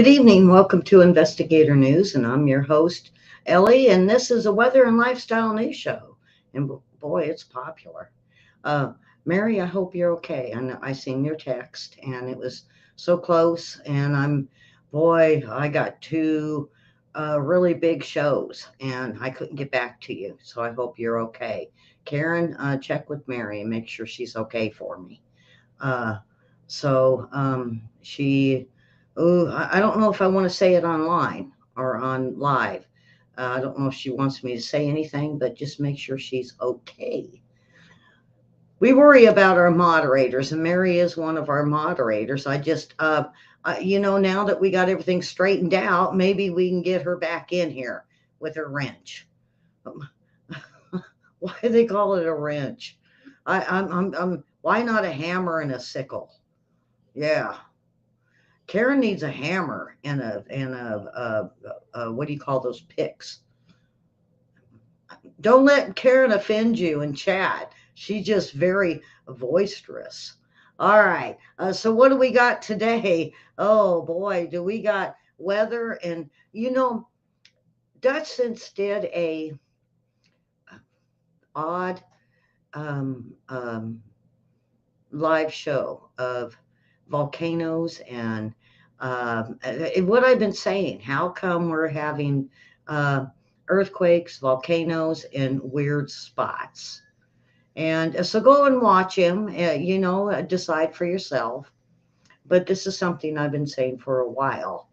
Good evening. Welcome to Investigator News, and I'm your host, Ellie, and this is a weather and lifestyle news show. And boy, it's popular. Uh, Mary, I hope you're okay. I seen your text, and it was so close. And boy, I got two really big shows, and I couldn't get back to you. So I hope you're okay. Karen, check with Mary and make sure she's okay for me. Uh, she, oh, I don't know if I want to say it online or on live. I don't know if she wants me to say anything, but just make sure she's okay. We worry about our moderators, and Mary is one of our moderators. Now that we got everything straightened out, maybe we can get her back in here with her wrench. Why do they call it a wrench? Why not a hammer and a sickle? Yeah. Karen needs a hammer and a what do you call those picks? Don't let Karen offend you in chat. She's just very boisterous. All right. So what do we got today? Oh boy, do we got weather and Dutchins did a odd um, um, live show of volcanoes and what I've been saying. How come we're having earthquakes, volcanoes in weird spots? And so go and watch him, decide for yourself. But this is something I've been saying for a while.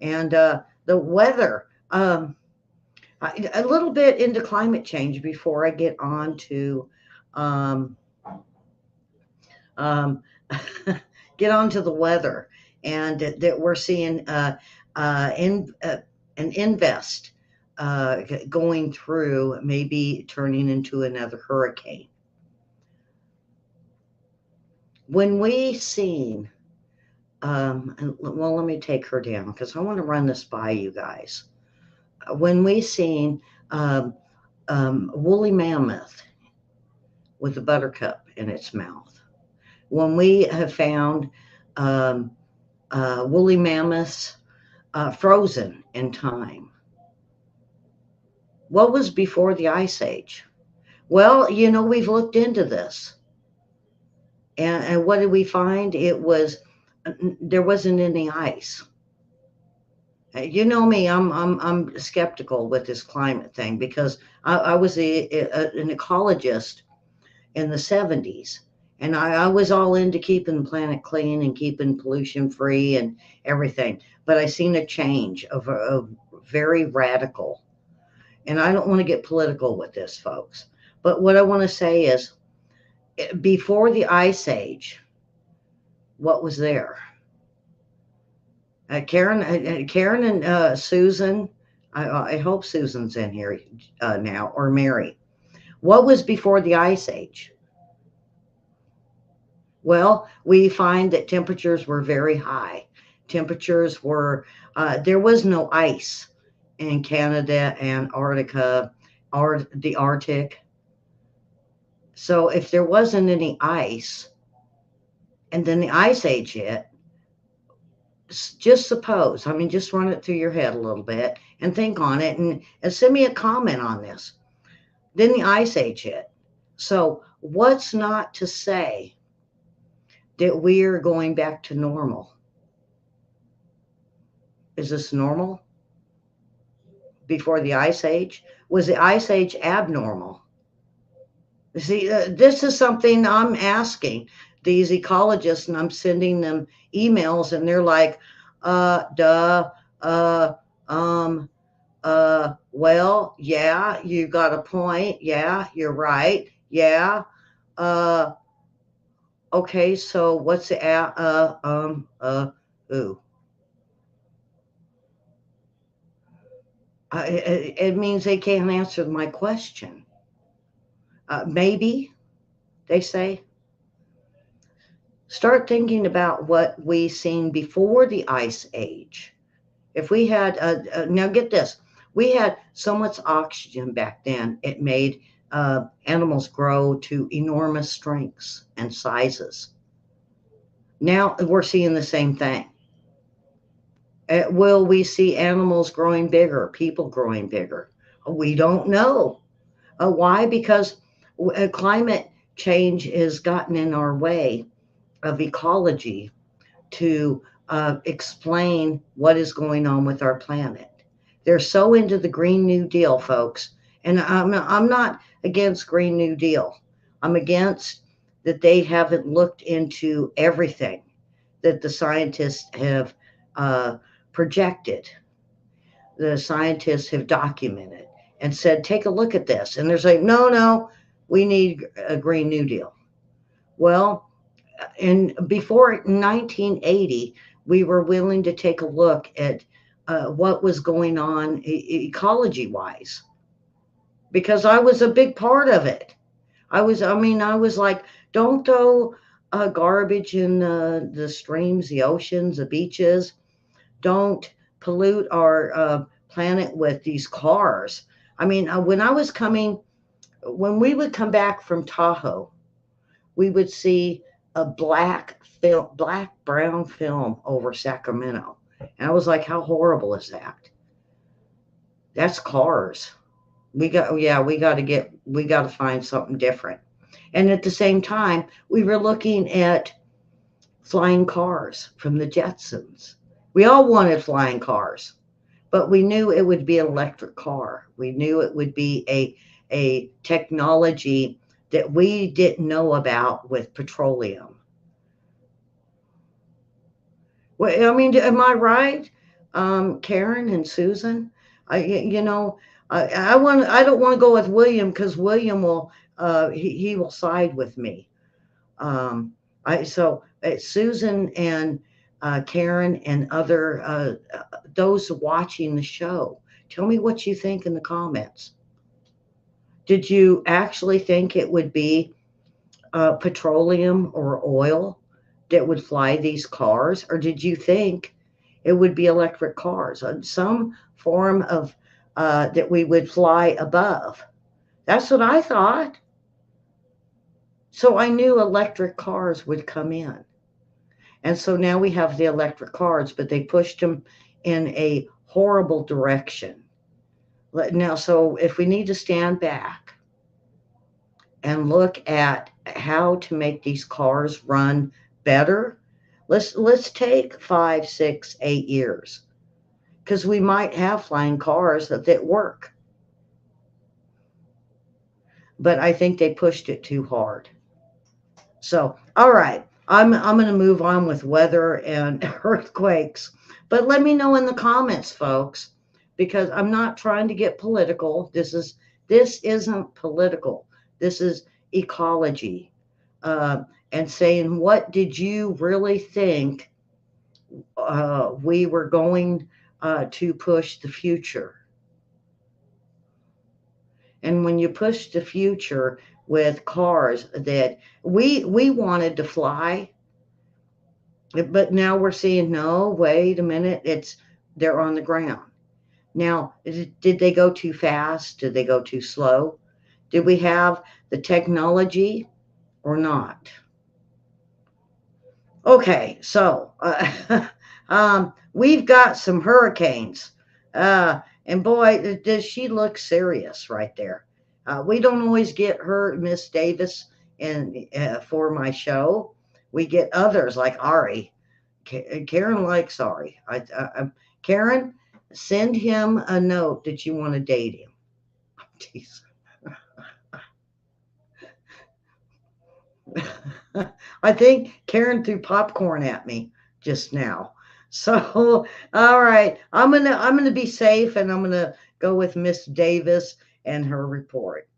And the weather, a little bit into climate change before I get on to um, um, get on to the weather, and that we're seeing an invest going through, maybe turning into another hurricane. When we seen, well, let me take her down because I want to run this by you guys. When we seen woolly mammoth with a buttercup in its mouth, when we have found woolly mammoths frozen in time. What was before the Ice Age? Well, we've looked into this. And what did we find? There wasn't any ice. You know me, I'm skeptical with this climate thing because I was an ecologist in the 70s. And I was all into keeping the planet clean and keeping pollution free and everything. But I seen a change of very radical. And I don't want to get political with this, folks. But what I want to say is, before the Ice Age, what was there? Karen and Susan, I hope Susan's in here now, or Mary. What was before the Ice Age? Well, we find that temperatures were very high. Temperatures were, there was no ice in Canada, Antarctica, or the Arctic. So if there wasn't any ice, and then the Ice Age hit, just suppose, just run it through your head a little bit and think on it and send me a comment on this. Then the Ice Age hit. So what's not to say that we're going back to normal? Is this normal? Before the Ice Age? Was the Ice Age abnormal? See, this is something I'm asking these ecologists, and I'm sending them emails, and they're like, well, yeah, you got a point. Yeah, you're right. Yeah. Okay, so what's the, ooh. It means they can't answer my question. Maybe, they say. Start thinking about what we seen before the Ice Age. If we had, now get this, we had so much oxygen back then, it made animals grow to enormous strengths and sizes. Now we're seeing the same thing. Will we see animals growing bigger, people growing bigger? We don't know. Why? Because climate change has gotten in our way of ecology to explain what is going on with our planet. They're so into the Green New Deal, folks. And I'm not against Green New Deal. I'm against that they haven't looked into everything that the scientists have uh, projected. The scientists have documented and said, take a look at this. And they're saying, no, no, we need a Green New Deal. Well, and before 1980, we were willing to take a look at what was going on ecology wise because I was a big part of it. I was like, don't throw garbage in the streams, the oceans, the beaches. Don't pollute our planet with these cars. When I was coming, when we would come back from Tahoe, we would see a black brown film over Sacramento. And I was like, how horrible is that? That's cars. We got to find something different. And at the same time, we were looking at flying cars from the Jetsons. We all wanted flying cars, but we knew it would be an electric car. We knew it would be a technology that we didn't know about with petroleum. Well, am I right, Karen and Susan? You know, I don't want to go with William because William will, he will side with me. Um, Susan and Karen and other those watching the show, tell me what you think in the comments. Did you actually think it would be petroleum or oil that would fly these cars, or did you think it would be electric cars, some form of that we would fly above? That's what I thought. So I knew electric cars would come in. And so now we have the electric cars, but they pushed them in a horrible direction. Now, so if we need to stand back and look at how to make these cars run better, let's take 5, 6, 8 years because we might have flying cars that work. But I think they pushed it too hard. So, all right, I'm going to move on with weather and earthquakes. But let me know in the comments, folks, because I'm not trying to get political. This isn't political. This is ecology, uh, and saying what did you really think we were going to push the future. And when you push the future with cars that we wanted to fly, but now we're seeing no, wait a minute, they're on the ground. Now, did they go too fast? Did they go too slow? Did we have the technology or not? Okay, so we've got some hurricanes. And boy, does she look serious right there. We don't always get her, Miss Davis, for my show. We get others like Ari. Karen likes Ari. Karen, send him a note that you want to date him. Jeez. I think Karen threw popcorn at me just now. So, all right, I'm gonna be safe, and I'm gonna go with Miss Davis and her report.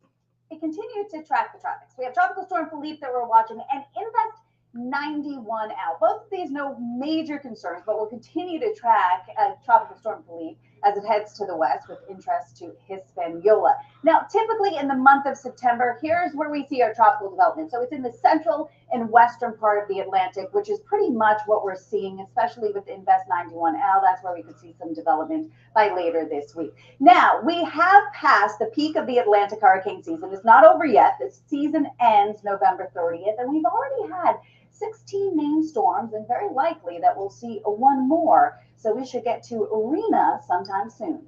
We continue to track the tropics. We have Tropical Storm Philippe that we're watching and Invest 91 out. Both of these, no major concerns, but we'll continue to track Tropical Storm Philippe as it heads to the west with interest to Hispaniola. Now, typically in the month of September, here's where we see our tropical development. So it's in the central and western part of the Atlantic, which is pretty much what we're seeing, especially with Invest 91L. That's where we could see some development by later this week. Now, we have passed the peak of the Atlantic hurricane season. It's not over yet. The season ends November 30th, and we've already had 16 named storms, and very likely that we'll see one more. So we should get to Rena sometime soon.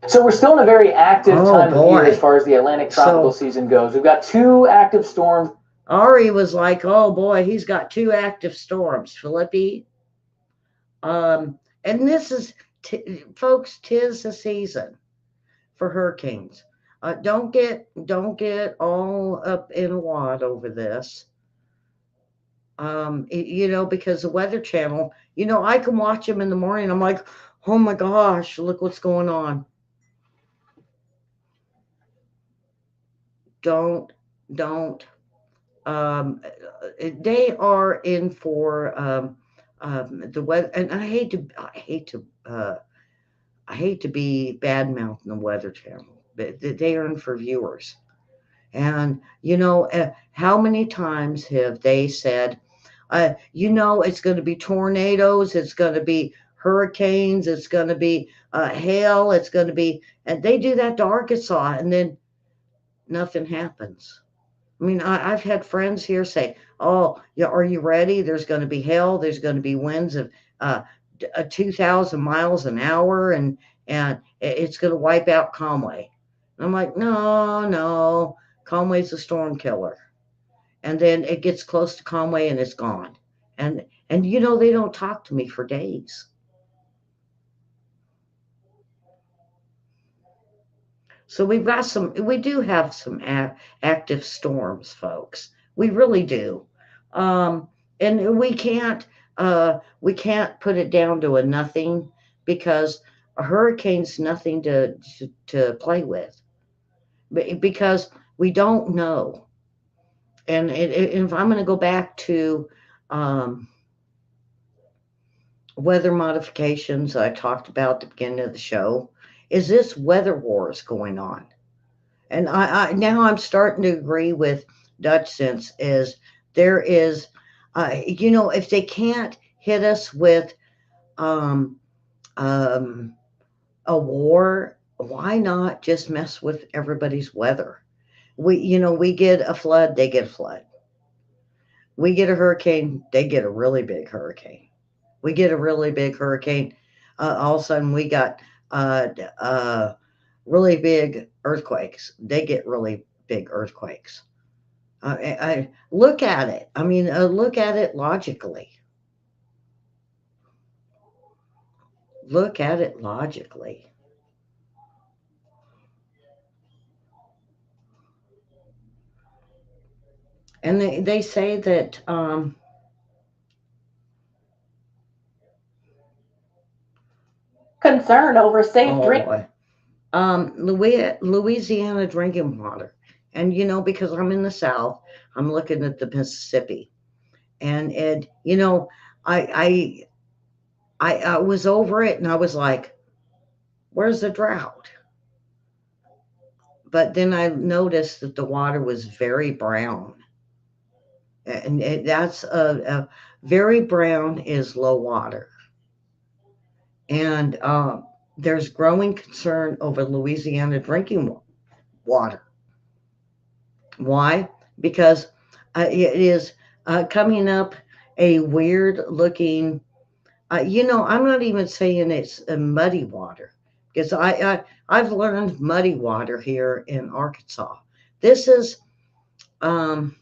So we're still in a very active Oh time of year as boy. far as the Atlantic tropical So season goes. We've got two active storms. Ari was like, "Oh boy, he's got two active storms, Philippi." And this is, folks, tis the season for hurricanes. Don't get all up in a wad over this. Because the Weather Channel, I can watch them in the morning. I'm like, oh my gosh, look what's going on. Don't, don't. They are in for the weather, and I hate to be bad mouthing the Weather Channel, but they are in for viewers. And how many times have they said, it's going to be tornadoes, it's going to be hurricanes, it's going to be hail, it's going to be, and they do that to Arkansas, and then nothing happens. I mean, I've had friends here say, "Oh, yeah, are you ready? There's going to be hail. There's going to be winds of 2,000 miles an hour, and it's going to wipe out Conway." And I'm like, "No, no, Conway's a storm killer." And then it gets close to Conway and it's gone. And they don't talk to me for days. So we do have some active storms, folks. We really do. Um, and we can't put it down to a nothing, because a hurricane's nothing to play with, because we don't know. And if I'm going to go back to um, weather modifications I talked about at the beginning of the show, is this weather wars going on? And I now I'm starting to agree with Dutch Sense, is there is, if they can't hit us with um, um, a war, why not just mess with everybody's weather? We get a flood, they get a flood. We get a hurricane, they get a really big hurricane. We get a really big hurricane, all of a sudden we got really big earthquakes. They get really big earthquakes. I look at it. I mean, look at it logically. Look at it logically. And they say that, Concern over safe oh drink. boy, Louisiana drinking water. And, because I'm in the South, I'm looking at the Mississippi. And I, I was over it and I was like, where's the drought? But then I noticed that the water was very brown. And that's very brown is low water. And there's growing concern over Louisiana drinking water. Why? Because it is coming up a weird looking, I'm not even saying it's a muddy water, because I've learned muddy water here in Arkansas. This is, um,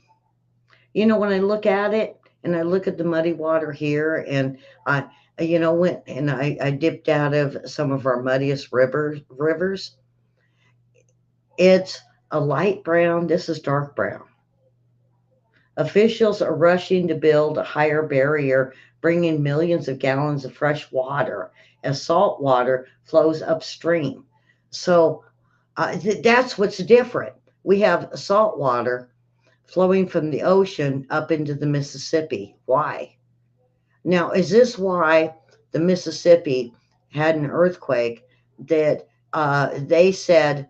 when I look at it and I look at the muddy water here, and I, went and I dipped out of some of our muddiest rivers. It's a light brown. This is dark brown. Officials are rushing to build a higher barrier, bringing millions of gallons of fresh water as salt water flows upstream. So that's what's different. We have salt water flowing from the ocean up into the Mississippi. Why? Now, is this why the Mississippi had an earthquake that they said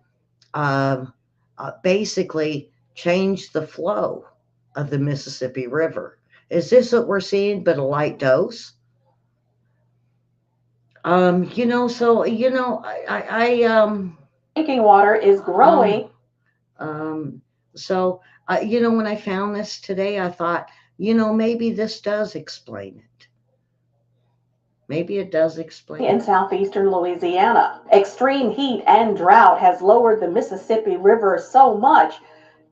um, basically changed the flow of the Mississippi River? Is this what we're seeing, but a light dose? So Drinking water is um growing. um so when I found this today, I thought, maybe this does explain it. Maybe it does explain in it. southeastern Louisiana. Extreme heat and drought has lowered the Mississippi River so much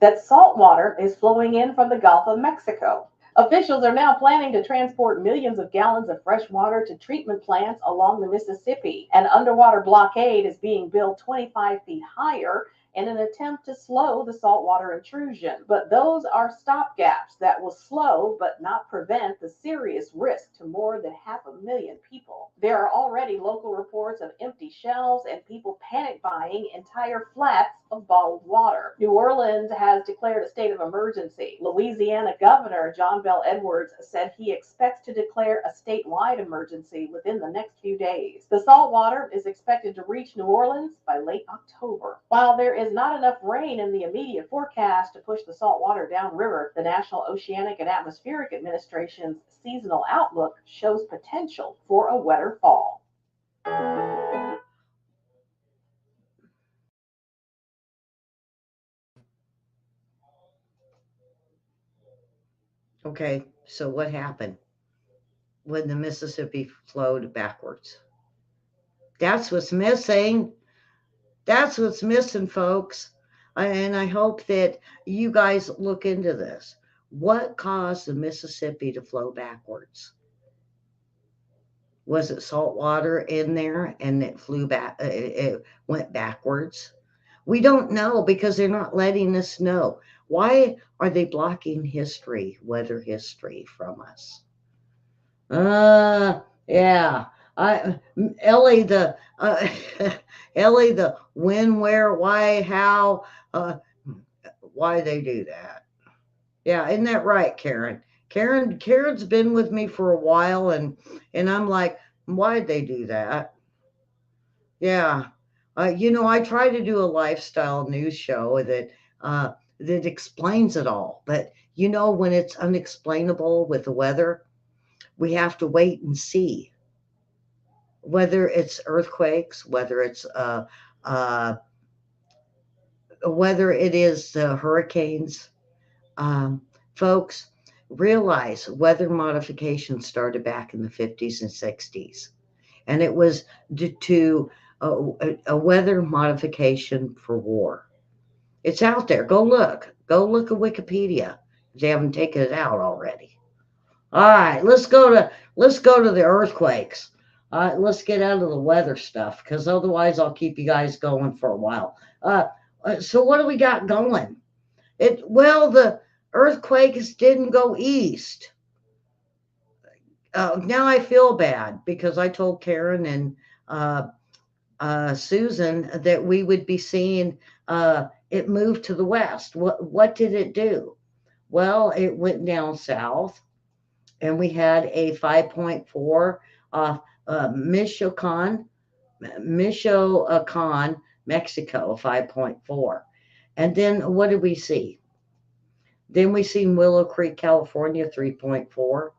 that salt water is flowing in from the Gulf of Mexico. Officials are now planning to transport millions of gallons of fresh water to treatment plants along the Mississippi. An underwater blockade is being built 25 feet higher in an attempt to slow the saltwater intrusion. But those are stopgaps that will slow but not prevent the serious risk to more than 500,000 people. There are already local reports of empty shelves and people panic buying entire flats of bottled water. New Orleans has declared a state of emergency. Louisiana Governor John Bel Edwards said he expects to declare a statewide emergency within the next few days. The salt water is expected to reach New Orleans by late October. While there is not enough rain in the immediate forecast to push the salt water downriver, the National Oceanic and Atmospheric Administration's seasonal outlook shows potential for a wetter fall. Okay, so what happened when the Mississippi flowed backwards? That's what's missing. That's what's missing, folks. And I hope that you guys look into this. What caused the Mississippi to flow backwards? Was it salt water in there and it flew back? It went backwards. We don't know because they're not letting us know. Why are they blocking history, weather history, from us? Yeah. I Ellie the Ellie the when, where, why, how, why they do that. Yeah, isn't that right, Karen? Karen's been with me for a while, and I'm like, why'd they do that? Yeah. I try to do a lifestyle news show that explains it all. But when it's unexplainable with the weather, we have to wait and see whether it's earthquakes, uh, whether it is hurricanes. Um, Folks, realize weather modification started back in the 50s and 60s, and it was due to a weather modification for war. It's out there. Go look. Go look at Wikipedia if they haven't taken it out already. All right, let's go to the earthquakes. Let's get out of the weather stuff because otherwise I'll keep you guys going for a while. So what do we got going? The earthquakes didn't go east. Now I feel bad because I told Karen and uh, Susan that we would be seeing it move to the west. What did it do? Well, it went down south, and we had a 5.4 off Michoacan, Mexico, 5.4. And then what did we see? Then we seen Willow Creek, California, 3.4.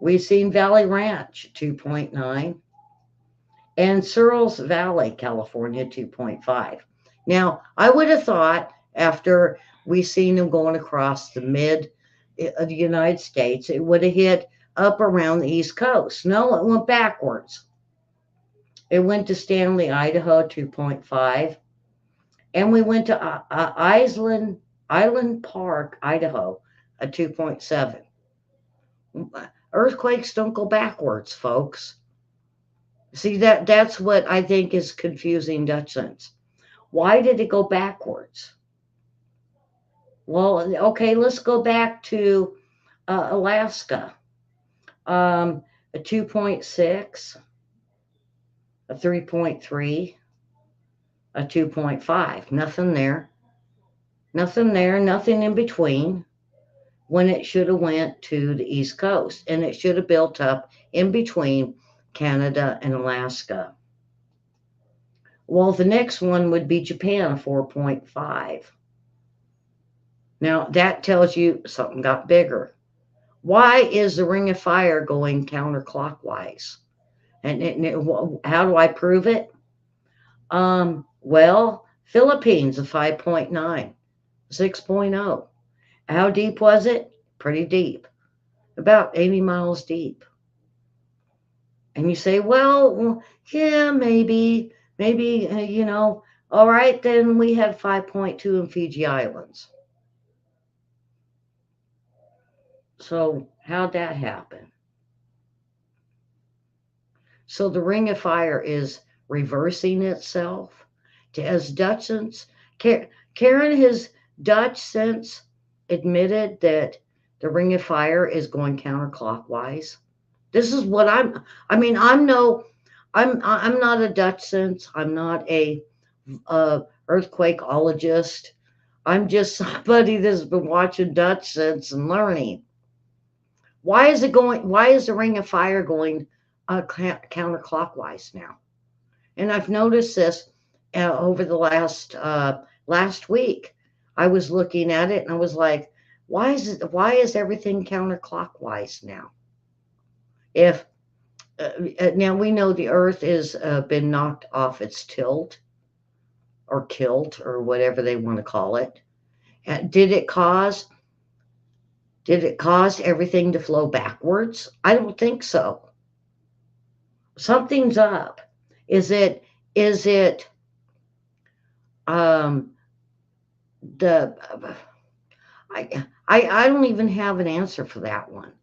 We seen Valley Ranch, 2.9. And Searles Valley, California, 2.5. Now, I would have thought after we seen them going across the mid of the United States, it would have hit up around the East Coast. No, it went backwards. It went to Stanley, Idaho, 2.5. And we went to Island Park, Idaho, a 2.7. Earthquakes don't go backwards, folks. See, that's what I think is confusing Dutchlands. Why did it go backwards? Well, okay, let's go back to Alaska. A 2.6, a 3.3, a 2.5. Nothing there. Nothing there, nothing in between when it should have went to the East Coast, and it should have built up in between Canada and Alaska. Well, the next one would be Japan, a 4.5. Now, that tells you something got bigger. Why is the Ring of Fire going counterclockwise? And how do I prove it? Philippines, a 5.9, 6.0. How deep was it? pretty deep, about 80 miles deep. And you say, well, yeah, maybe, all right, then we had 5.2 in Fiji Islands. So how'd that happen? So the Ring of Fire is reversing itself. As Dutch since Karen has Dutch since admitted that the Ring of Fire is going counterclockwise. This is what I mean, I'm not a Dutch sense. I'm not a earthquakeologist. I'm just somebody that's been watching Dutch sense and learning. Why is the Ring of Fire going counterclockwise now? And I've noticed this over the last week. I was looking at it and I was like, why is everything counterclockwise now? If Now we know the Earth has been knocked off its tilt or kilt or whatever they want to call it. Did it cause everything to flow backwards? I don't think so. Something's up. Is it um the I don't even have an answer for that one.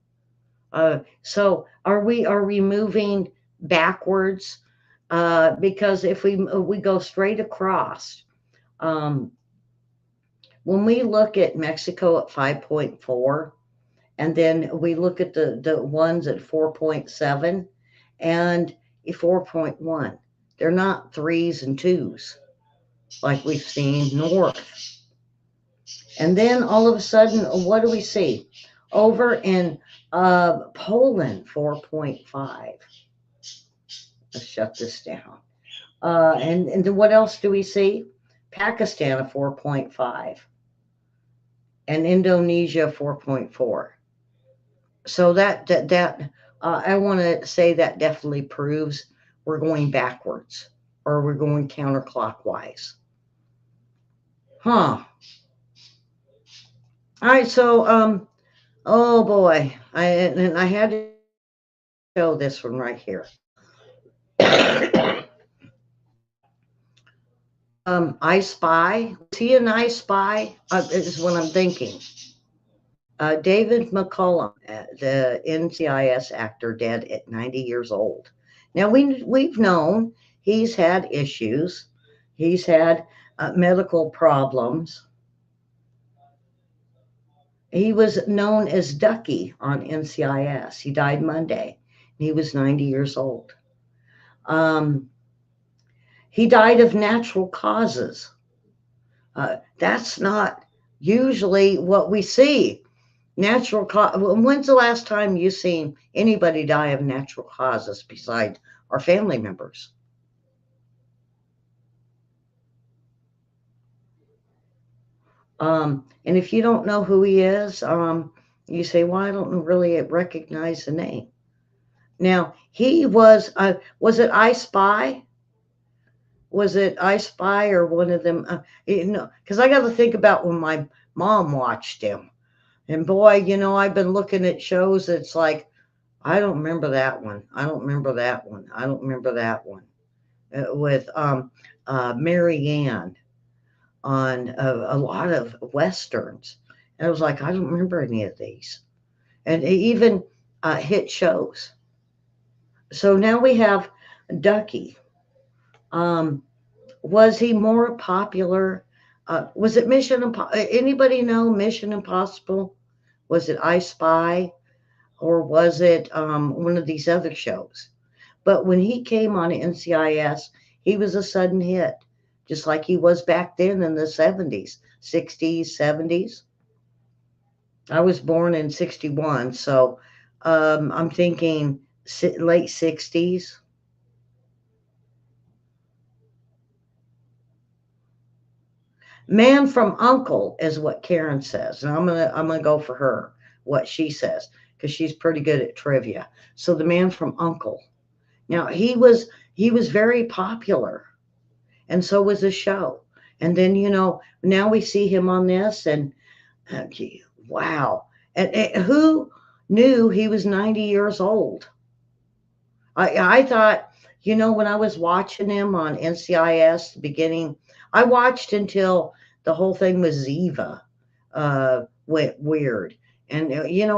So are we moving backwards? Because if we go straight across, um, when we look at Mexico at 5.4, and then we look at the ones at 4.7 and 4.1, they're not threes and twos like we've seen north. And then all of a sudden, what do we see? Over in Poland, 4.5. Let's shut this down. And then what else do we see? Pakistan, a 4.5. And Indonesia, 4.4. So I want to say that definitely proves we're going backwards or we're going counterclockwise. Huh. All right, so oh boy, I had to show this one right here. I Spy. Was he an I Spy? Is what I'm thinking. David McCallum, the NCIS actor, dead at 90 years old. Now we've known he's had issues. He's had medical problems. He was known as Ducky on NCIS. He died Monday. He was 90 years old. Um, he died of natural causes. That's not usually what we see. When's the last time you seen anybody die of natural causes besides our family members? And if you don't know who he is, you say, well, I don't really recognize the name. Now, he was it I Spy? Was it I Spy or one of them? Because I got to think about when my mom watched him. And boy, I've been looking at shows that's like, I don't remember that one. I don't remember that one. I don't remember that one. With Mary Ann on a lot of Westerns. And I was like, I don't remember any of these. And even hit shows. So now we have Ducky. Was he more popular? Was it Mission Impossible? Anybody know Mission Impossible? Was it I Spy? Or was it one of these other shows? But when he came on NCIS, he was a sudden hit, just like he was back then in the 70s, 60s, 70s. I was born in 61, so I'm thinking late 60s. Man from Uncle is what Karen says, and I'm gonna go for her what she says because she's pretty good at trivia. So the Man from Uncle. Now he was very popular, and so was the show. And then now we see him on this, and gee, wow. And who knew he was 90 years old? I thought, when I was watching him on NCIS, the beginning, I watched until the whole thing with Ziva went weird. And,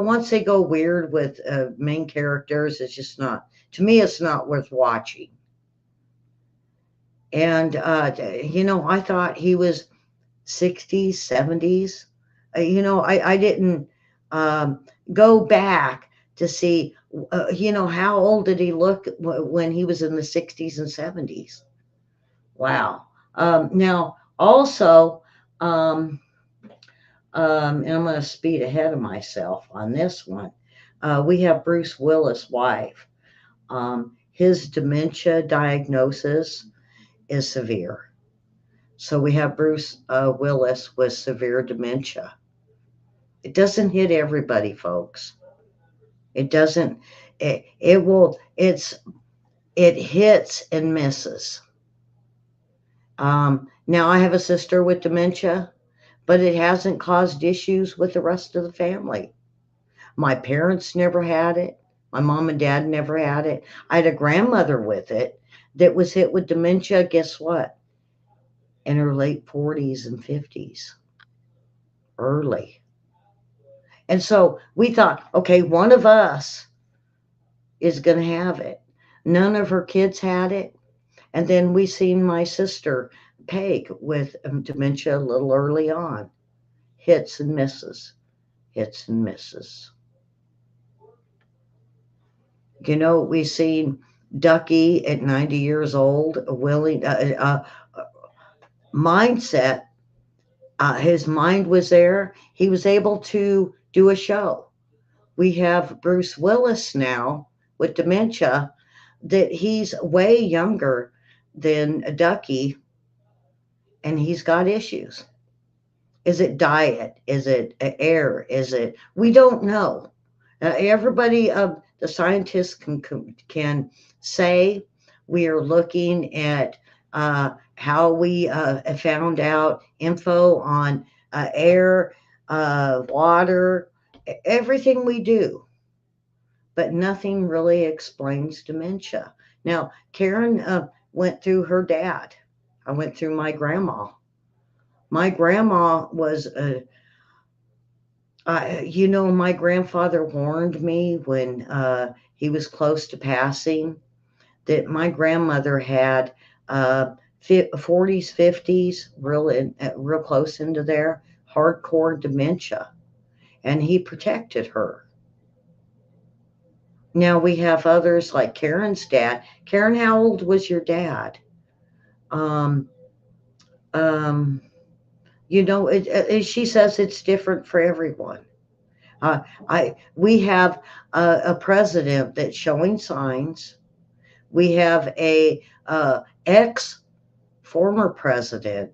once they go weird with main characters, it's just not, to me, it's not worth watching. And, I thought he was 60s, 70s. I didn't um, go back to see, how old did he look when he was in the 60s and 70s? Wow. Now, also, um, and I'm going to speed ahead of myself on this one. We have Bruce Willis' wife. His dementia diagnosis is severe. So we have Bruce Willis with severe dementia. It doesn't hit everybody, folks. It doesn't. It will. It hits and misses. Now I have a sister with dementia, but it hasn't caused issues with the rest of the family. My parents never had it. My mom and dad never had it. I had a grandmother with it that was hit with dementia. Guess what? In her late 40s and 50s, early. And so we thought, okay, one of us is going to have it. None of her kids had it. And then we seen my sister, Peg, with dementia a little early on. Hits and misses, hits and misses. We seen Ducky at 90 years old, willing, mindset. His mind was there. He was able to do a show. We have Bruce Willis now with dementia, that he's way younger than Ducky, and he's got issues. Is it diet? Is it air? Is it? We don't know. Everybody, the scientists can say we are looking at how we found out info on air, water, everything we do, but nothing really explains dementia. Now, Karen went through her dad. I went through my grandma. My grandma was my grandfather warned me when he was close to passing that my grandmother had 40s, 50s, real close into there, hardcore dementia, and he protected her. Now we have others like Karen's dad. Karen, how old was your dad? Um, um, she says it's different for everyone. We have a president that's showing signs. We have a ex former president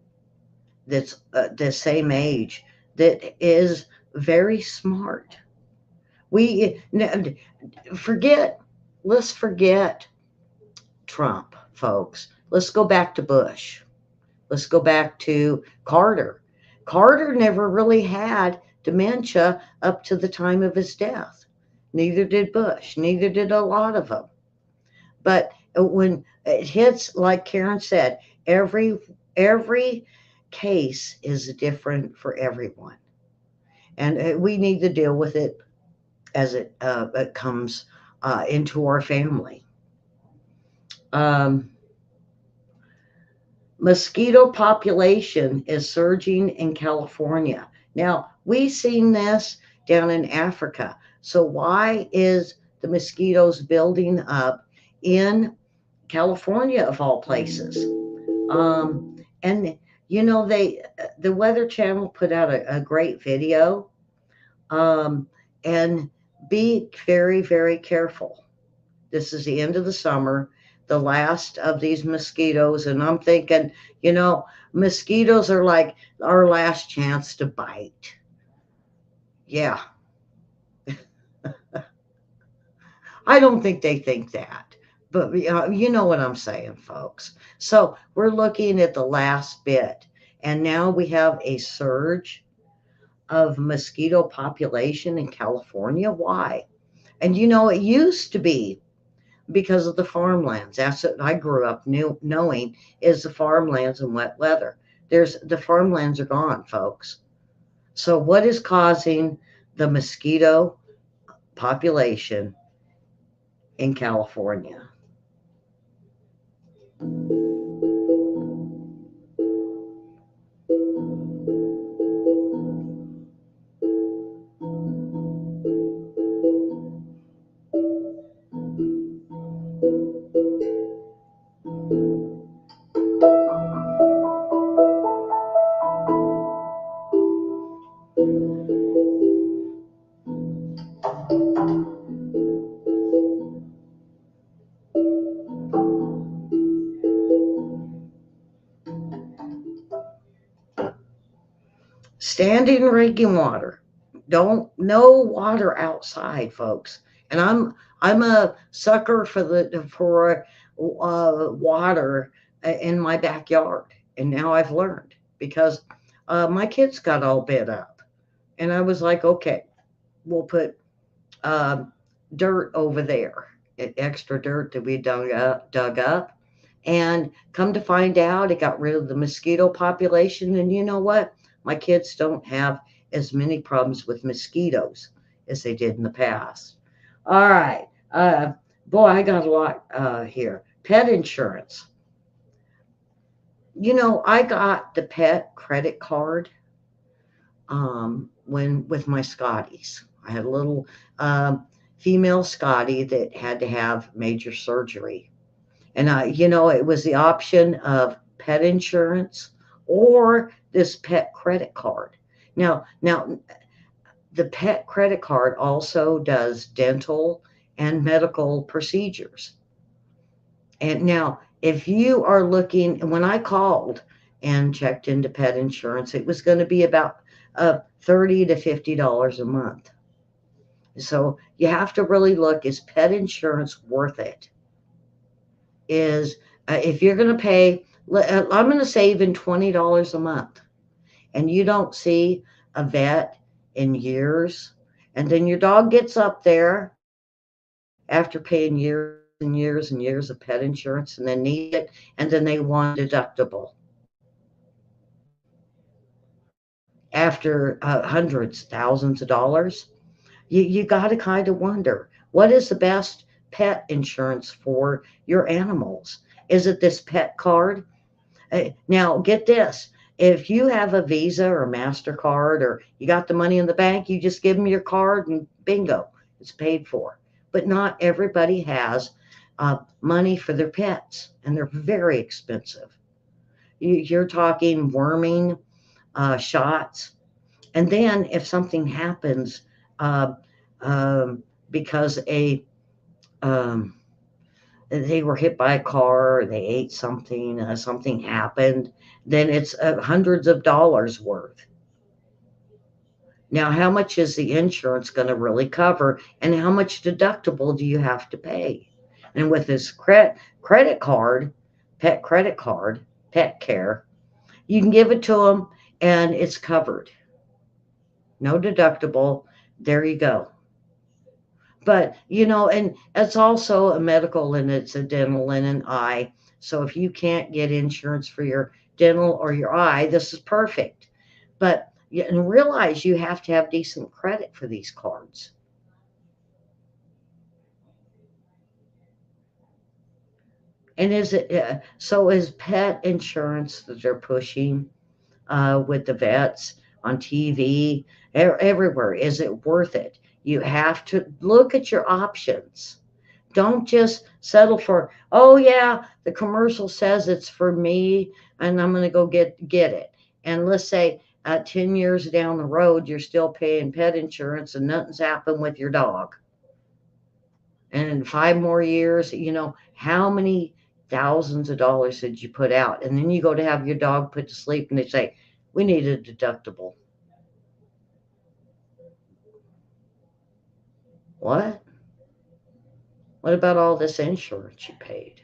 that's the same age that is very smart. We forget. Let's forget Trump, folks. Let's go back to Bush. Let's go back to Carter. Carter never really had dementia up to the time of his death. Neither did Bush. Neither did a lot of them. But when it hits, like Karen said, every case is different for everyone, and we need to deal with it as it comes into our family. Um, Mosquito population is surging in California. Now, we've seen this down in Africa. So why is the mosquitoes building up in California of all places? And the Weather Channel put out a great video. And be very, very careful. This is the end of the summer, the last of these mosquitoes. And I'm thinking, mosquitoes are like our last chance to bite. Yeah. I don't think they think that. But you know what I'm saying, folks. So we're looking at the last bit. And now we have a surge of mosquito population in California. Why? And it used to be because of the farmlands. That's what I grew up knowing is the farmlands and wet weather. The farmlands are gone, folks. So what is causing the mosquito population in California? Standing drinking water. Don't No water outside, folks. And I'm a sucker for water in my backyard. And now I've learned because my kids got all bit up, and I was like, okay, we'll put uh, dirt over there, extra dirt that we dug up. And come to find out, it got rid of the mosquito population. And you know what? My kids don't have as many problems with mosquitoes as they did in the past. All right. Boy, I got a lot here. Pet insurance. I got the pet credit card when with my Scotties. I had a little female Scotty that had to have major surgery. And it was the option of pet insurance or this pet credit card. Now, the pet credit card also does dental and medical procedures. And now, if you are looking, when I called and checked into pet insurance, it was going to be about $30 to $50 a month. So you have to really look: is pet insurance worth it? Is If you're going to pay, I'm going to say even $20 a month, and you don't see a vet in years, and then your dog gets up there after paying years and years and years of pet insurance and then need it, and then they want deductible after hundreds, thousands of dollars. You got to kind of wonder, what is the best pet insurance for your animals? Is it this pet card? Now, get this. If you have a Visa or MasterCard, or you got the money in the bank, you just give them your card and bingo, it's paid for. But not everybody has money for their pets, and they're very expensive. You're talking worming shots. And then if something happens uh, because um, they were hit by a car, or they ate something, something happened, then it's hundreds of dollars worth. Now, how much is the insurance going to really cover, and how much deductible do you have to pay? And with this credit card, pet credit card, pet care, you can give it to them and it's covered. No deductible. There you go. But and it's also a medical, and it's a dental and an eye. So if you can't get insurance for your dental or your eye, this is perfect. But and realize you have to have decent credit for these cards. And is pet insurance that they're pushing with the vets on TV, everywhere, is it worth it? You have to look at your options. Don't just settle for, oh yeah, the commercial says it's for me, and I'm going to go get it. And let's say 10 years down the road, you're still paying pet insurance and nothing's happened with your dog. And in 5 more years, how many thousands of dollars did you put out? And then you go to have your dog put to sleep, and they say, we need a deductible. What? What about all this insurance you paid?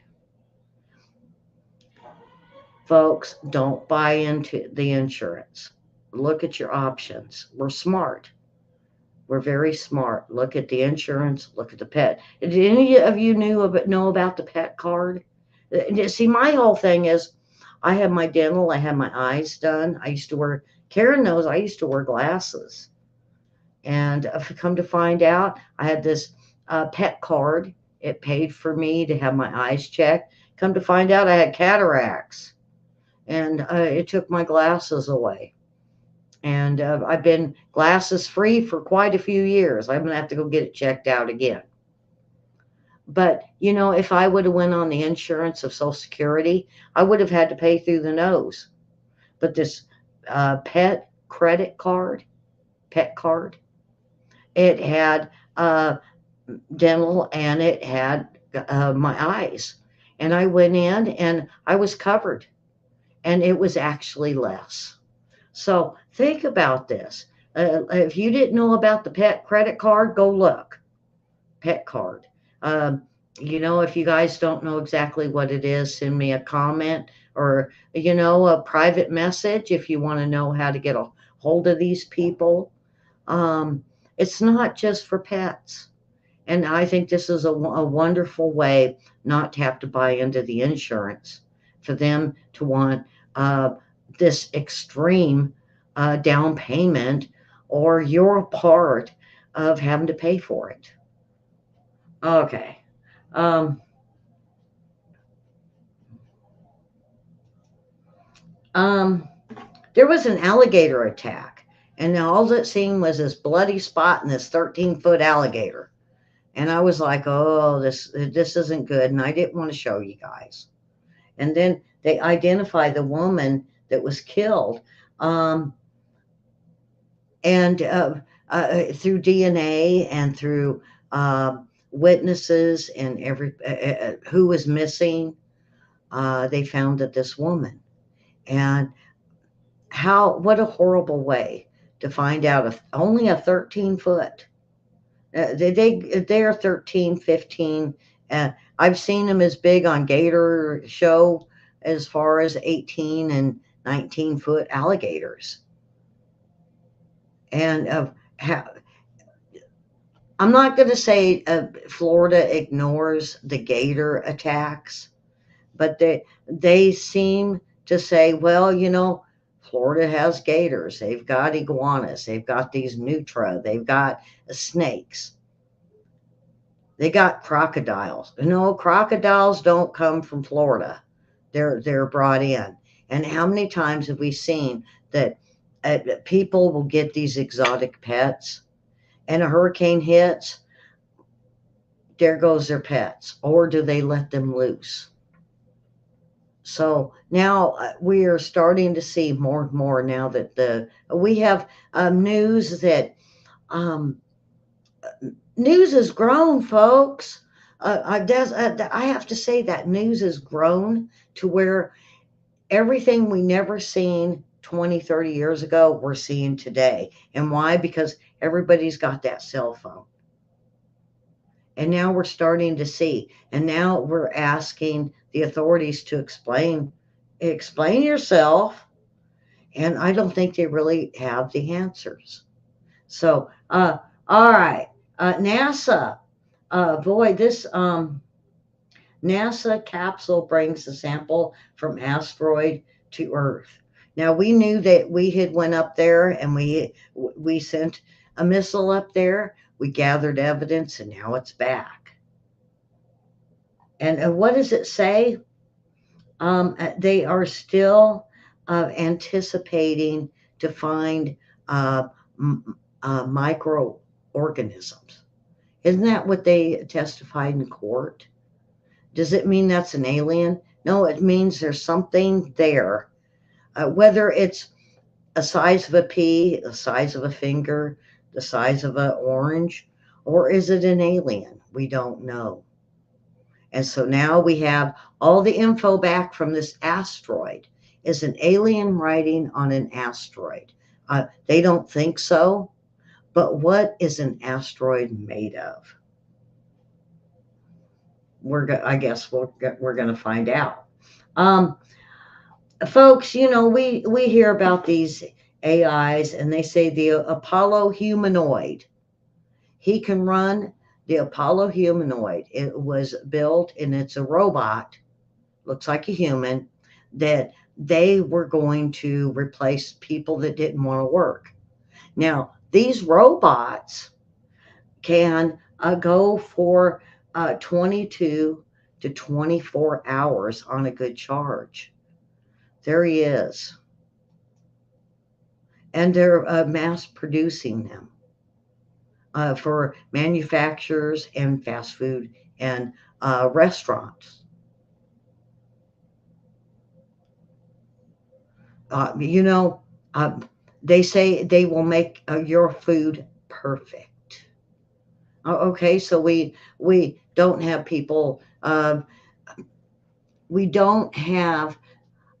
Folks, don't buy into the insurance. Look at your options. We're smart. We're very smart. Look at the insurance. Look at the pet. Did any of you know about the pet card? See, my whole thing is, I had my dental. I had my eyes done. I used to wear. Karen knows I used to wear glasses, and come to find out, I had this pet card. It paid for me to have my eyes checked. Come to find out, I had cataracts, and it took my glasses away. And I've been glasses free for quite a few years. I'm gonna have to go get it checked out again. But if I would have went on the insurance of Social Security, I would have had to pay through the nose. But this pet credit card, pet card, it had dental, and it had my eyes. And I went in and I was covered, and it was actually less. So think about this. If you didn't know about the pet credit card, go look. Pet card. Um, if you guys don't know exactly what it is, send me a comment, or, a private message if you want to know how to get a hold of these people. It's not just for pets. And I think this is a wonderful way not to have to buy into the insurance, for them to want uh, this extreme down payment, or you're a part of having to pay for it. Okay. Um, um, there was an alligator attack, and now all that seen was this bloody spot in this 13-foot alligator. And I was like, oh, this isn't good. And I didn't want to show you guys. And then they identify the woman that was killed. Um, and through DNA, and through witnesses, and who was missing, they found that this woman. And what a horrible way to find out, if only a 13-foot. They're 13, 15. I've seen them as big on Gator Show, as far as 18 and 19-foot alligators. And I'm not going to say Florida ignores the gator attacks, but they seem to say, well, Florida has gators, they've got iguanas, they've got these nutria, they've got snakes, they got crocodiles. No, crocodiles don't come from Florida. They're brought in. And how many times have we seen that people will get these exotic pets, and a hurricane hits, there goes their pets, or do they let them loose? So now we are starting to see more and more, now that we have news that um, news has grown, folks. I have to say that news has grown to where everything we never seen 20, 30 years ago, we're seeing today. And why? Because everybody's got that cell phone. And now we're starting to see, and now we're asking the authorities to explain yourself. And I don't think they really have the answers. So, all right, NASA. Boy, this NASA capsule brings the sample from asteroid to Earth. Now, we knew that we had went up there, and we sent a missile up there. We gathered evidence, and now it's back. And what does it say? They are still anticipating to find microorganisms. Isn't that what they testified in court? Does it mean that's an alien? No, it means there's something there. Whether it's a size of a pea, the size of a finger, the size of an orange, or is it an alien? We don't know. And so now we have all the info back from this asteroid. Is an alien riding on an asteroid? They don't think so. But what is an asteroid made of? I guess we're going to find out. Folks, we hear about these AIs, and they say the Apollo humanoid. He can run the Apollo humanoid. It was built, and it's a robot, looks like a human, that they were going to replace people that didn't want to work. Now, these robots can go for 22 to 24 hours on a good charge. There he is. And they're mass producing them for manufacturers and fast food and restaurants. You know, they say they will make your food perfect. Okay, so we don't have people. We don't have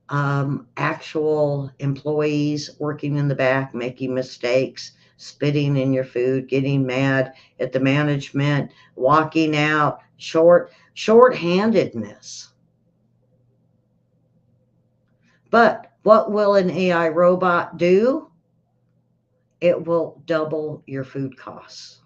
actual employees working in the back making mistakes, spitting in your food, getting mad at the management, walking out, short-handedness. But what will an AI robot do? It will double your food costs.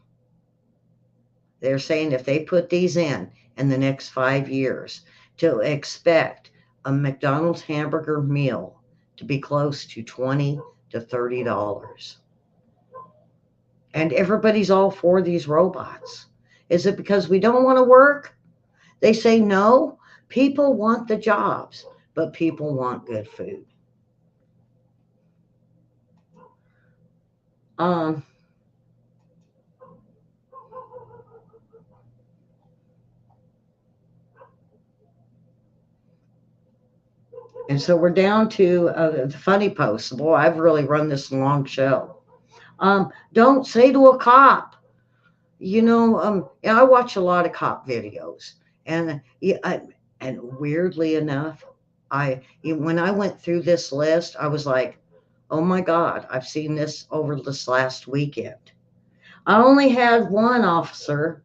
They're saying if they put these in the next 5 years, to expect a McDonald's hamburger meal to be close to $20 to $30. And everybody's all for these robots. Is it because we don't want to work? They say no. People want the jobs, but people want good food. And so we're down to the funny post. Boy, I've really run this long show. Don't say to a cop, I watch a lot of cop videos, and and weirdly enough, when I went through this list, I was like, oh my God, I've seen this over this last weekend. I only had one officer.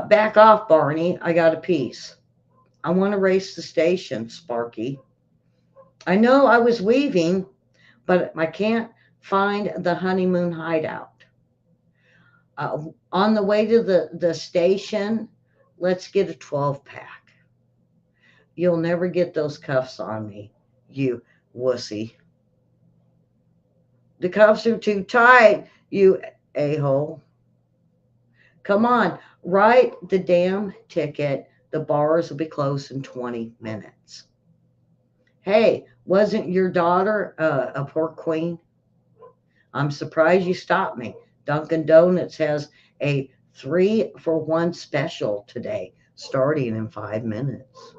Back off, Barney. I got a piece. I want to race the station, Sparky. I know I was weaving, but I can't find the honeymoon hideout. On the way to the station, let's get a 12-pack. You'll never get those cuffs on me, you wussy. The cuffs are too tight, you a-hole. Come on, write the damn ticket. The bars will be closed in 20 minutes. Hey, wasn't your daughter a pork queen? I'm surprised you stopped me. Dunkin' Donuts has a 3-for-1 special today, starting in 5 minutes.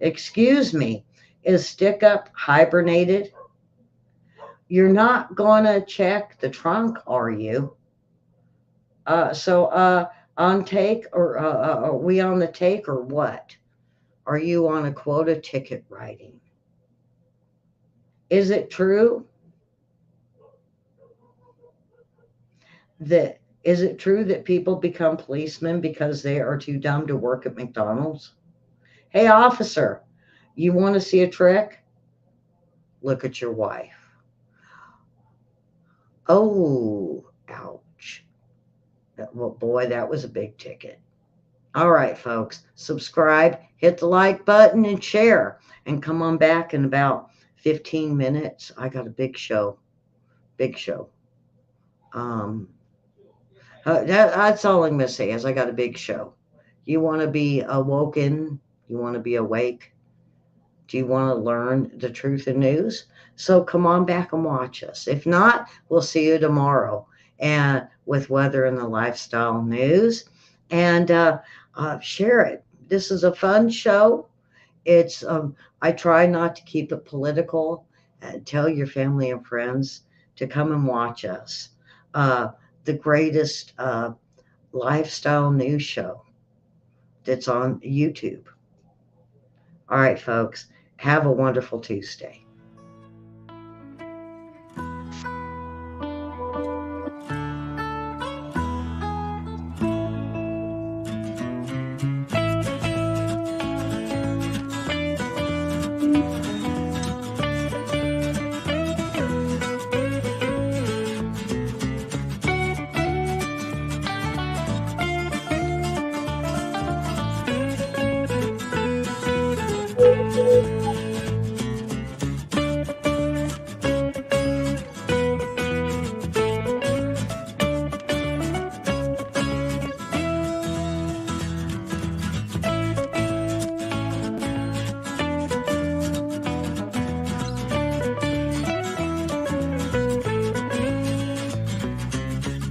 Excuse me, is Stick Up hibernated? You're not gonna check the trunk, are you? So on take, or are we on the take, or what? Are you on a quota ticket writing? Is it true that people become policemen because they are too dumb to work at McDonald's? Hey, officer, you want to see a trick? Look at your wife. Oh, ouch. Well, boy, that was a big ticket. All right, folks, subscribe, hit the like button, and share. And come on back in about 15 minutes. I got a big show. Big show. That's all I'm going to say is I got a big show. You want to be awoken? You want to be awake? Do you want to learn the truth and news? So come on back and watch us. If not, we'll see you tomorrow and with weather and the lifestyle news. And share it. This is a fun show. It's I try not to keep it political. Tell your family and friends to come and watch us. The greatest lifestyle news show that's on YouTube. All right, folks, have a wonderful Tuesday.